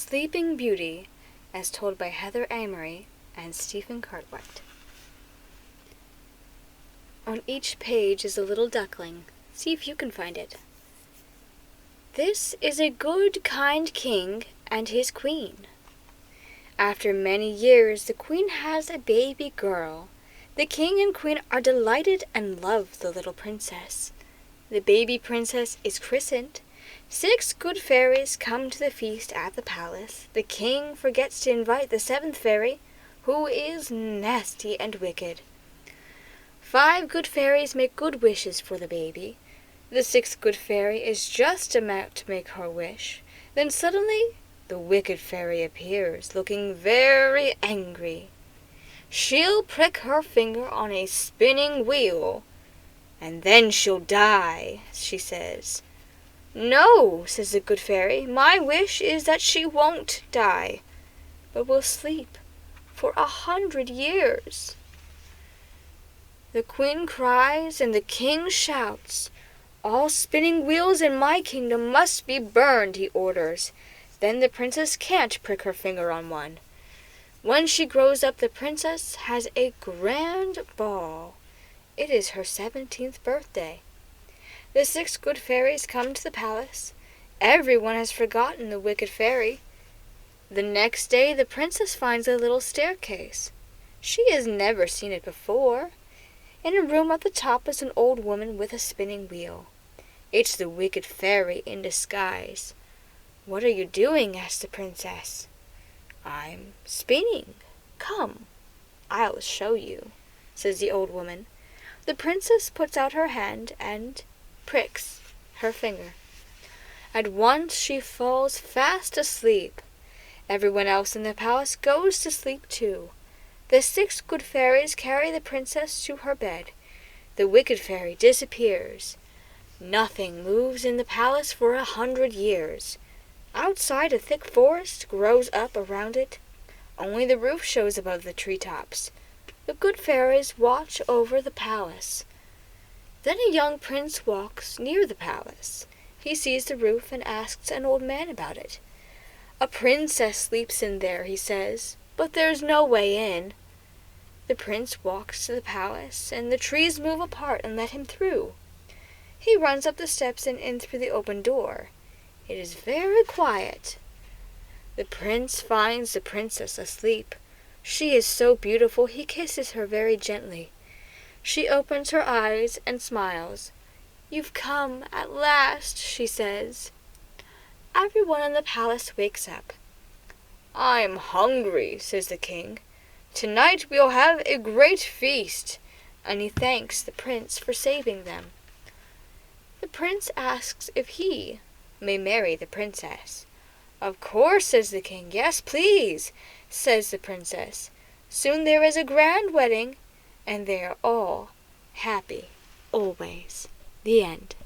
Sleeping Beauty, as told by Heather Amory and Stephen Cartwright. On each page is a little duckling. See if you can find it. This is a good, kind king and his queen. After many years, the queen has a baby girl. The king and queen are delighted and love the little princess. The baby princess is christened. 6 good fairies come to the feast at the palace. The king forgets to invite the 7th fairy, who is nasty and wicked. 5 good fairies make good wishes for the baby. The 6th good fairy is just about to make her wish. Then suddenly the wicked fairy appears, looking very angry. She'll prick her finger on a spinning wheel, and then she'll die, she says. No, says the good fairy, my wish is that she won't die, but will sleep for 100 years. The queen cries and the king shouts. All spinning wheels in my kingdom must be burned, he orders. Then the princess can't prick her finger on one. When she grows up, the princess has a grand ball. It is her 17th birthday. The 6 good fairies come to the palace. Everyone has forgotten the wicked fairy. The next day the princess finds a little staircase. She has never seen it before. In a room at the top is an old woman with a spinning wheel. It's the wicked fairy in disguise. What are you doing? Asked the princess. I'm spinning. Come, I'll show you, says the old woman. The princess puts out her hand and pricks her finger. At once she falls fast asleep. Everyone else in the palace goes to sleep too. The 6 good fairies carry the princess to her bed. The wicked fairy disappears. Nothing moves in the palace for 100 years. Outside, a thick forest grows up around it. Only the roof shows above the treetops. The good fairies watch over the palace. Then a young prince walks near the palace. He sees the roof and asks an old man about it. A princess sleeps in there, he says, but there's no way in. The prince walks to the palace, and the trees move apart and let him through. He runs up the steps and in through the open door. It is very quiet. The prince finds the princess asleep. She is so beautiful he kisses her very gently. She opens her eyes and smiles. You've come at last, she says. Everyone in the palace wakes up. I'm hungry, says the king. Tonight we'll have a great feast, and he thanks the prince for saving them. The prince asks if he may marry the princess. Of course, says the king. Yes, please, says the princess. Soon there is a grand wedding, and they are all happy always. The end.